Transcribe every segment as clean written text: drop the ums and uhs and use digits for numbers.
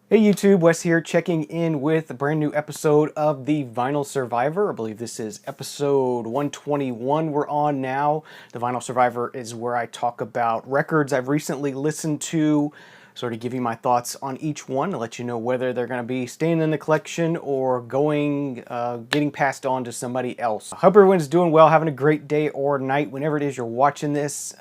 Hey YouTube, Wes here checking in with a brand new episode of The Vinyl Survivor. I believe this is episode 121 we're on now. The Vinyl Survivor is where I talk about records I've recently listened to, sort of give you my thoughts on each one to let you know whether they're going to be staying in the collection or getting passed on to somebody else. I hope everyone's doing well, having a great day or night whenever it is you're watching this.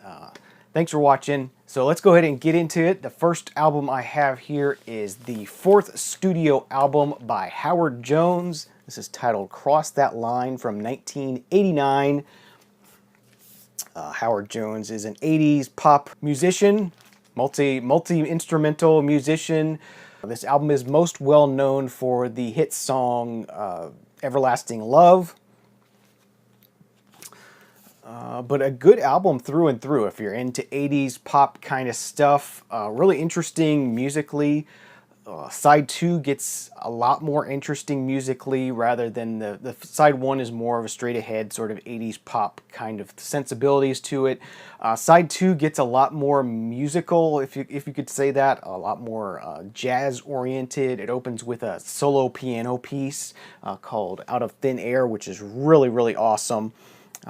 Thanks for watching. So let's go ahead and get into it. The first album I have here is the fourth studio album by Howard Jones. This is titled Cross That Line from 1989. Howard Jones is an 80s pop musician, multi-instrumental musician. This album is most well known for the hit song Everlasting Love. But a good album through and through if you're into 80s pop kind of stuff. Really interesting musically. Side 2 gets a lot more interesting musically rather than the side 1 is more of a straight ahead sort of 80s pop kind of sensibilities to it. Side 2 gets a lot more musical, if you could say that, a lot more jazz oriented. It opens with a solo piano piece called Out of Thin Air, which is really awesome.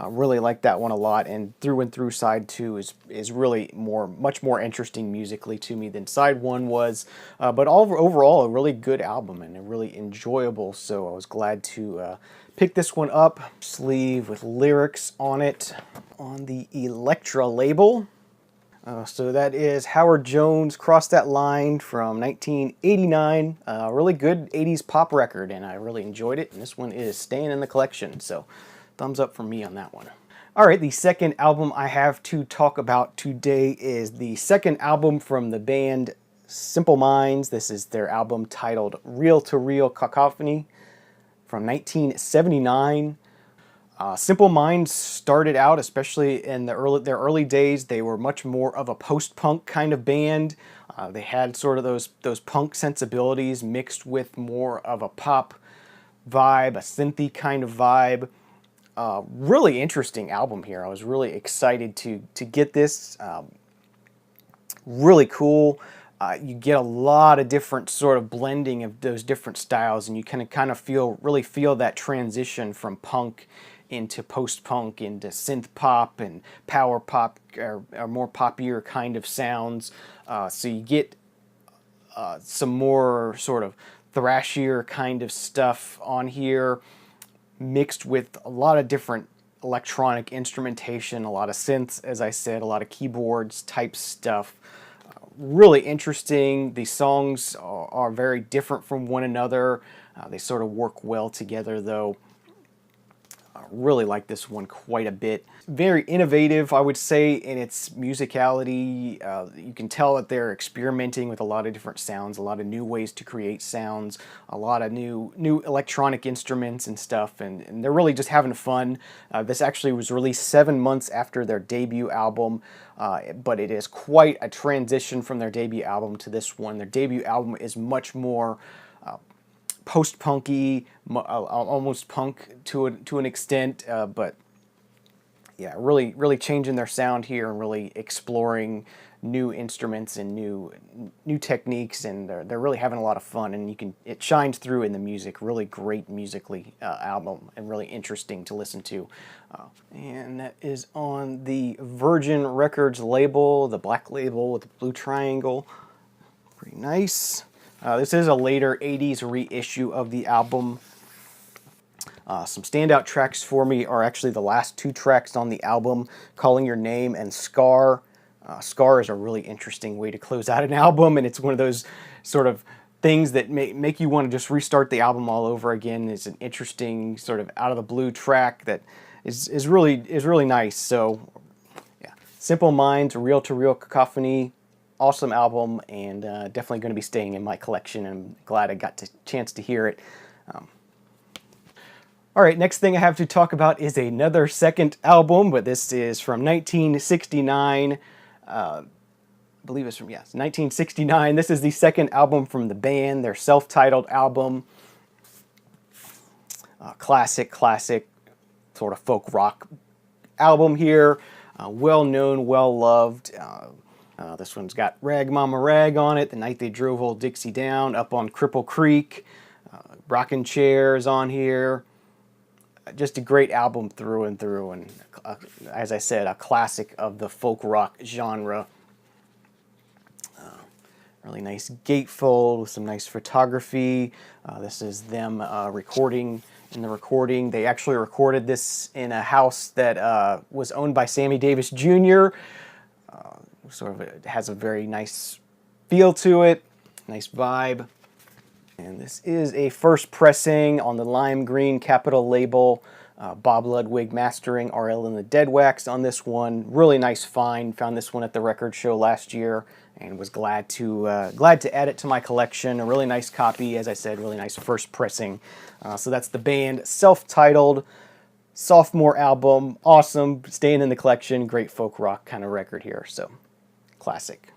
Really like that one a lot, and through side 2 is really much more interesting musically to me than side 1 was. But overall, a really good album and a really enjoyable. So I was glad to pick this one up. Sleeve with lyrics on it on the Elektra label. So that is Howard Jones' Cross That Line from 1989. Really good 80s pop record, and I really enjoyed it. And this one is staying in the collection. So thumbs up from me on that one. All right, the second album I have to talk about today is the second album from the band Simple Minds. This is their album titled Reel to Reel Cacophony from 1979. Simple Minds started out, especially in their early days, they were much more of a post-punk kind of band. They had sort of those punk sensibilities mixed with more of a pop vibe, a synthy kind of vibe. Really interesting album here. I was really excited to get this. Really cool. You get a lot of different sort of blending of those different styles, and you kind of really feel that transition from punk into post-punk, into synth pop and power pop, or more poppier kind of sounds. So you get some more sort of thrashier kind of stuff on here, mixed with a lot of different electronic instrumentation, a lot of synths, as I said, a lot of keyboards type stuff. Really interesting. The songs are very different from one another. They sort of work well together, though. Really like this one quite a bit. Very innovative, I would say, in its musicality. You can tell that they're experimenting with a lot of different sounds, a lot of new ways to create sounds, a lot of new electronic instruments and stuff, and they're really just having fun. This actually was released 7 months after their debut album, but it is quite a transition from their debut album to this one. Their debut album is much more post-punky, almost punk to an extent, but yeah, really changing their sound here and really exploring new instruments and new techniques, and they're really having a lot of fun, and it shines through in the music. Really great musically album, and really interesting to listen to. And that is on the Virgin Records label, the black label with the blue triangle. Pretty nice. This is a later 80s reissue of the album. Some standout tracks for me are actually the last 2 tracks on the album, Calling Your Name and Scar. Scar is a really interesting way to close out an album, and it's one of those sort of things that make you want to just restart the album all over again. It's an interesting sort of out of the blue track that is really nice. So yeah, Simple Minds, Reel to Reel Cacophony. Awesome album, and definitely going to be staying in my collection. I'm glad I got the chance to hear it. All right, next thing I have to talk about is another second album, but this is from 1969. I believe it's from, yes, 1969. This is the second album from the band, their self-titled album. Classic sort of folk rock album here. Well known, well loved. This one's got Rag Mama Rag on it, The Night They Drove Old Dixie Down, Up on Cripple Creek, Rockin' Chair is on here. Just a great album through and through, and as I said, a classic of the folk rock genre. Really nice gatefold with some nice photography. This is them recording. In the recording, they actually recorded this in a house that was owned by Sammy Davis Jr. It has a very nice feel to it, nice vibe. And this is a first pressing on the lime green Capitol label. Bob Ludwig mastering, RL and the Dead Wax on this one. Really nice find. Found this one at the record show last year and was glad to add it to my collection. A really nice copy, as I said, really nice first pressing. So that's the band, self-titled, sophomore album, awesome, staying in the collection, great folk rock kind of record here, so classic.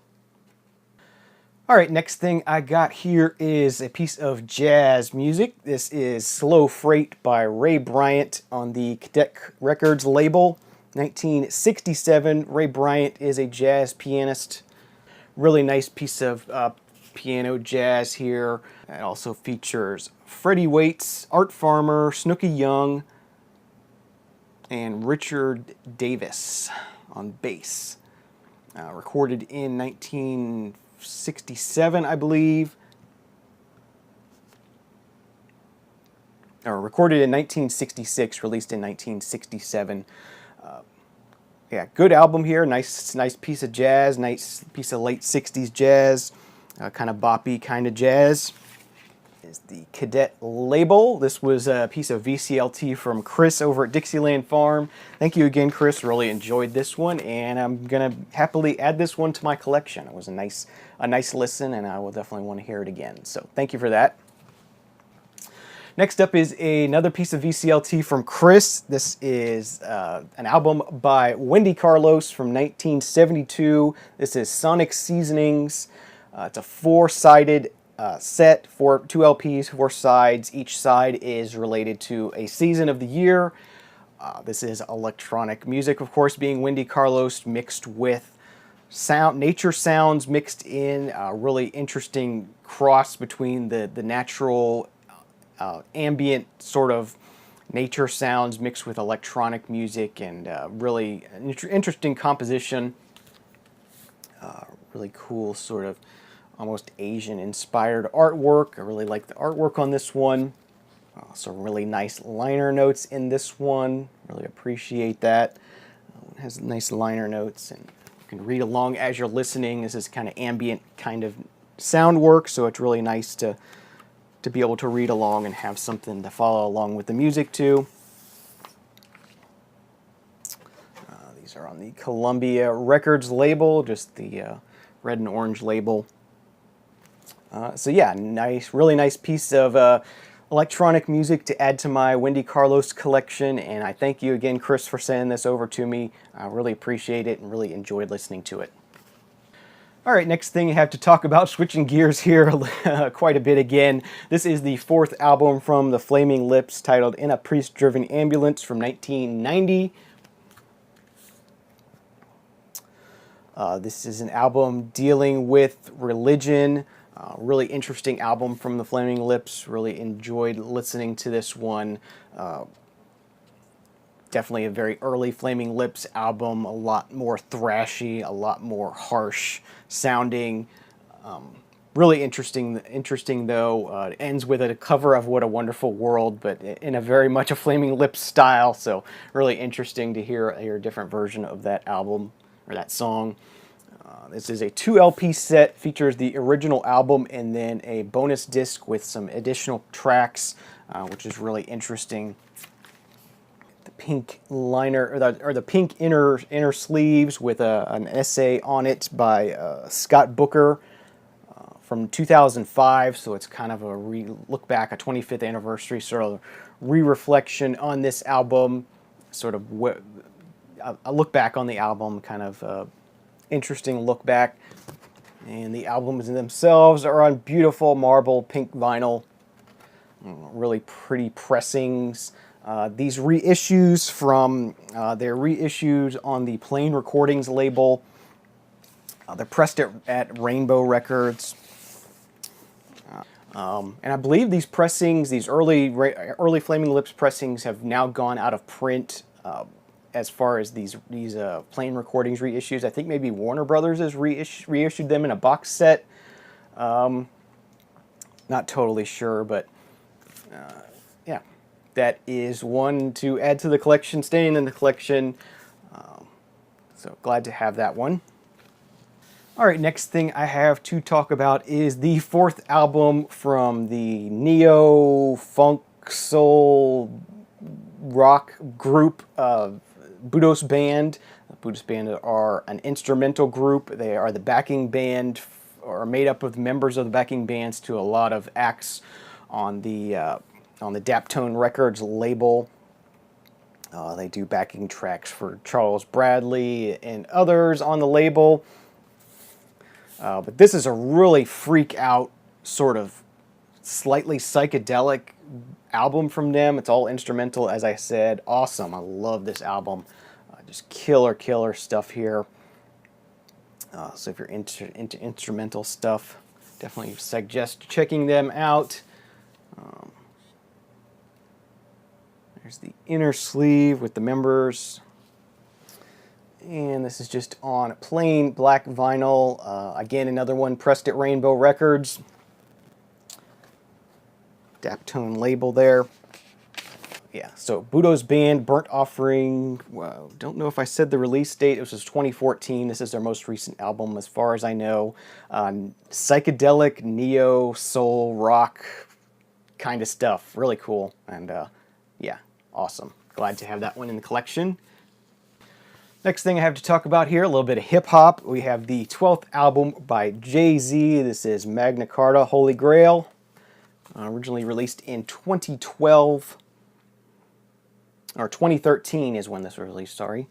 All right, next thing I got here is a piece of jazz music. This is Slow Freight by Ray Bryant on the Cadet Records label, 1967. Ray Bryant is a jazz pianist. Really nice piece of piano jazz here. It also features Freddie Waits, Art Farmer, Snooky Young, and Richard Davis on bass. Recorded in 1967, I believe. Or recorded in 1966, released in 1967. Yeah, good album here. Nice piece of jazz. Nice piece of late 60s jazz. Kind of boppy kind of jazz. Is the Cadet label. This was a piece of VCLT from Chris over at Dixieland Farm. Thank you again, Chris. Really enjoyed this one, and I'm gonna happily add this one to my collection. It was a nice listen, and I will definitely want to hear it again. So thank you for that. Next up is another piece of VCLT from Chris. This is an album by Wendy Carlos from 1972. This is Sonic Seasonings. It's a four-sided set, two LPs, four sides. Each side is related to a season of the year. This is electronic music, of course, being Wendy Carlos mixed with nature sounds mixed in. A really interesting cross between the natural ambient sort of nature sounds mixed with electronic music, and really an interesting composition. Really cool sort of almost Asian inspired artwork. I really like the artwork on this one. Some really nice liner notes in this one. Really appreciate that. It has nice liner notes, and you can read along as you're listening. This is kind of ambient kind of sound work, so it's really nice to be able to read along and have something to follow along with the music to. These are on the Columbia Records label, just the red and orange label. So yeah, really nice piece of electronic music to add to my Wendy Carlos collection, and I thank you again, Chris, for sending this over to me. I really appreciate it and really enjoyed listening to it. All right, next thing I have to talk about, switching gears here quite a bit again. This is the fourth album from the Flaming Lips, titled In a Priest-Driven Ambulance from 1990. This is an album dealing with religion. Really interesting album from the Flaming Lips. Really enjoyed listening to this one. Definitely a very early Flaming Lips album, a lot more thrashy, a lot more harsh sounding. Really interesting though. It ends with a cover of What a Wonderful World, but in a very much a Flaming Lips style, so really interesting to hear a different version of that album, or that song. This is a 2 LP set, features the original album and then a bonus disc with some additional tracks, which is really interesting. The pink liner, or the pink inner sleeves with an essay on it by Scott Booker from 2005. So it's kind of a look back, a 25th anniversary sort of re-reflection on this album. Sort of a look back on the album, kind of interesting look back. And the albums themselves are on beautiful marble pink vinyl. Really pretty pressings. These reissues from, they're reissued on the Plain Recordings label. They're pressed at Rainbow Records. And I believe these pressings, these early Flaming Lips pressings, have now gone out of print as far as these plain recordings reissues. I think maybe Warner Brothers has reissued them in a box set. Not totally sure, but yeah, that is one to add to the collection, staying in the collection. So glad to have that one. All right, next thing I have to talk about is the fourth album from the neo-funk soul rock group Budos Band. Budos Band are an instrumental group. They are the backing band, or made up of members of the backing bands to a lot of acts on the Daptone Records label. They do backing tracks for Charles Bradley and others on the label. But this is a really freak out, sort of slightly psychedelic album from them. It's all instrumental, as I said. Awesome. I love this album. Just killer stuff here. So if you're into instrumental stuff, definitely suggest checking them out. There's the inner sleeve with the members. And this is just on plain black vinyl. Again, another one pressed at Rainbow Records. Daptone label there. Yeah, so Budos Band, Burnt Offering. Well, don't know if I said the release date. It was 2014. This is their most recent album, as far as I know. Psychedelic, neo, soul, rock kind of stuff. Really cool. And yeah, awesome. Glad to have that one in the collection. Next thing I have to talk about here, a little bit of hip-hop. We have the 12th album by Jay-Z. This is Magna Carta, Holy Grail. Originally released in 2012. Or 2013 is when this was released, sorry.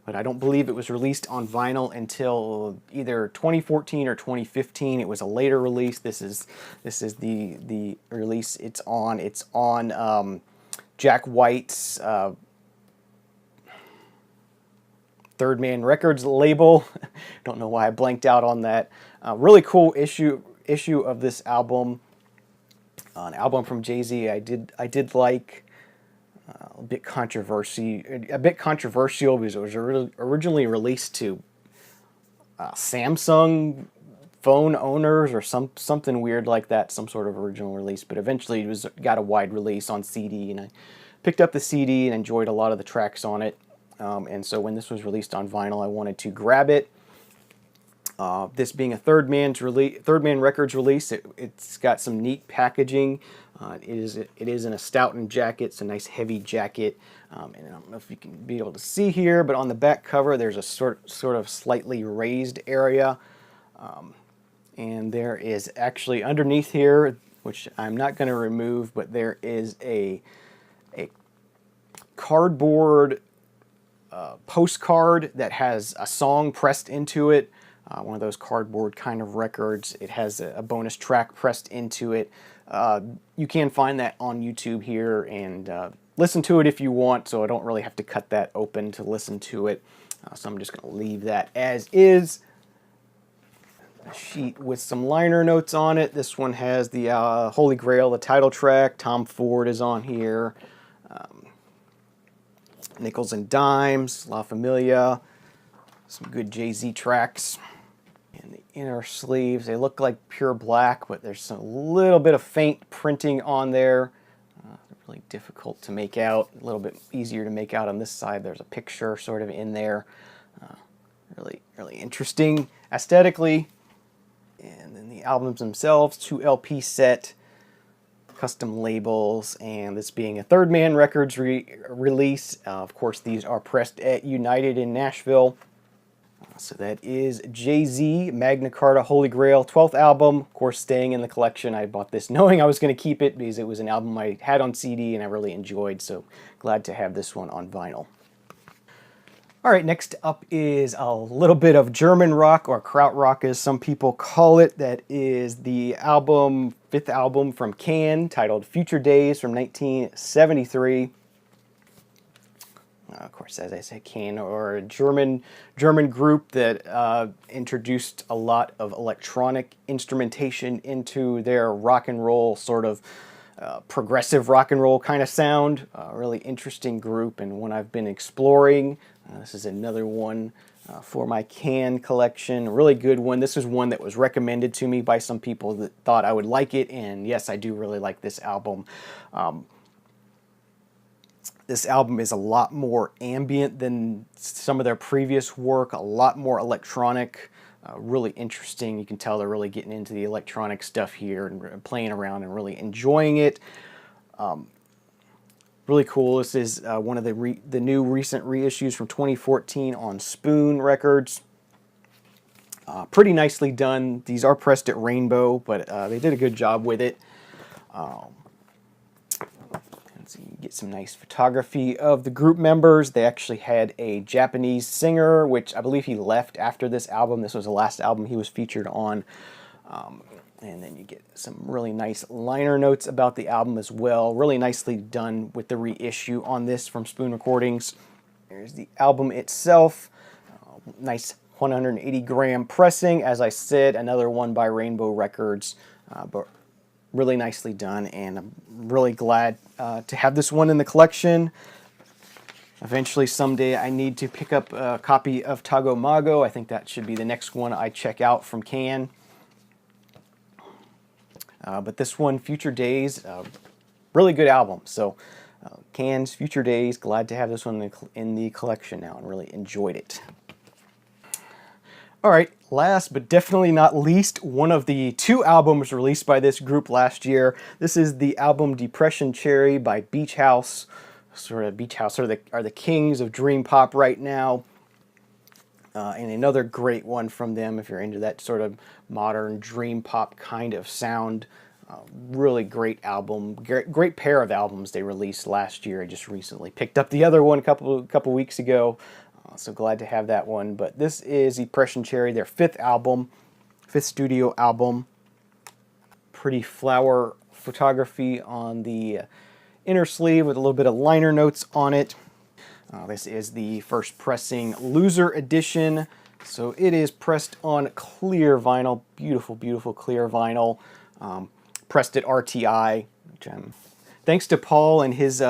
But I don't believe it was released on vinyl until either 2014 or 2015. It was a later release. This is the release it's on. It's on Jack White's Third Man Records label. Don't know why I blanked out on that. Really cool issue of this album. An album from Jay-Z I did like. A bit controversial because it was originally released to Samsung phone owners or something weird like that, some sort of original release. But eventually it got a wide release on CD, and I picked up the CD and enjoyed a lot of the tracks on it. And so when this was released on vinyl, I wanted to grab it. This being a Third Man Records release, it's got some neat packaging. It is in a Stoughton jacket. It's a nice heavy jacket. And I don't know if you can be able to see here, but on the back cover there's a sort of slightly raised area. And there is actually underneath here, which I'm not going to remove, but there is a cardboard postcard that has a song pressed into it. One of those cardboard kind of records. It has a bonus track pressed into it. You can find that on YouTube here and listen to it if you want, so I don't really have to cut that open to listen to it. So I'm just going to leave that as is. A sheet with some liner notes on it. This one has the Holy Grail, the title track. Tom Ford is on here. Nickels and Dimes, La Familia. Some good Jay-Z tracks. And the inner sleeves, they look like pure black, but there's a little bit of faint printing on there. Really difficult to make out. A little bit easier to make out on this side. There's a picture sort of in there. Really interesting aesthetically. And then the albums themselves, 2 LP set, custom labels, and this being a Third Man Records release. Of course, these are pressed at United in Nashville. So that is Jay-Z, Magna Carta, Holy Grail, 12th album. Of course, staying in the collection. I bought this knowing I was going to keep it because it was an album I had on CD and I really enjoyed, so glad to have this one on vinyl. All right, next up is a little bit of German rock, or krautrock as some people call it. That is the album, 5th album from Can, titled Future Days from 1973. Of course, as I said, Can, or a German group that introduced a lot of electronic instrumentation into their rock and roll sort of progressive rock and roll kind of sound. Really interesting group and one I've been exploring. This is another one for my Can collection. A really good one. This is one that was recommended to me by some people that thought I would like it, and yes, I do really like this album. This album is a lot more ambient than some of their previous work, a lot more electronic, really interesting. You can tell they're really getting into the electronic stuff here and playing around and really enjoying it. Really cool. This is one of the new recent reissues from 2014 on Spoon Records. Pretty nicely done. These are pressed at Rainbow, but they did a good job with it. So you get some nice photography of the group members. They actually had a Japanese singer, which I believe he left after this album. This was the last album he was featured on. And then you get some really nice liner notes about the album as well. Really nicely done with the reissue on this from Spoon Recordings. Here's the album itself. Nice 180 gram pressing. As I said, another one by Rainbow Records. But really nicely done, and I'm really glad to have this one in the collection. Eventually, someday, I need to pick up a copy of Tago Mago. I think that should be the next one I check out from Can. But this one, Future Days, really good album. So, Can's Future Days, glad to have this one in the collection now, and really enjoyed it. All right, last but definitely not least, one of the two albums released by this group last year. This is the album Depression Cherry by Beach House. Beach House are the kings of dream pop right now. And another great one from them if you're into that sort of modern dream pop kind of sound. Really great album. Great pair of albums they released last year. I just recently picked up the other one a couple weeks ago. So glad to have that one. But this is Depression Cherry, their fifth studio album. Pretty flower photography on the inner sleeve with a little bit of liner notes on it. This is the first pressing, Loser Edition. So it is pressed on clear vinyl. Beautiful, beautiful clear vinyl. Pressed at RTI. Thanks to Paul and his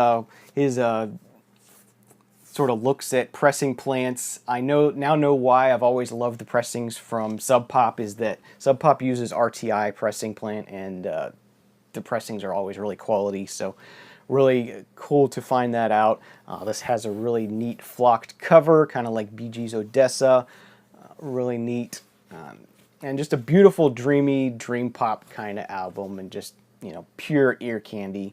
sort of looks at pressing plants. I now know why I've always loved the pressings from Sub Pop, is that Sub Pop uses RTI pressing plant, and the pressings are always really quality. So really cool to find that out. This has a really neat flocked cover, kind of like Bee Gees' Odessa. Really neat. And just a beautiful, dreamy, dream pop kind of album, and just, pure ear candy.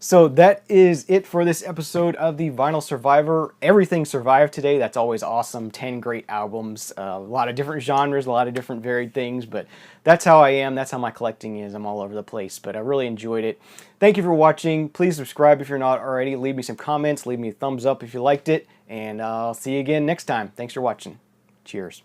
So that is it for this episode of the Vinyl Survivor. Everything survived today. That's always awesome. 10 great albums, a lot of different genres, a lot of different varied things, but that's how I am. That's how my collecting is. I'm all over the place, but I really enjoyed it. Thank you for watching. Please subscribe if you're not already. Leave me some comments. Leave me a thumbs up if you liked it, and I'll see you again next time. Thanks for watching. Cheers.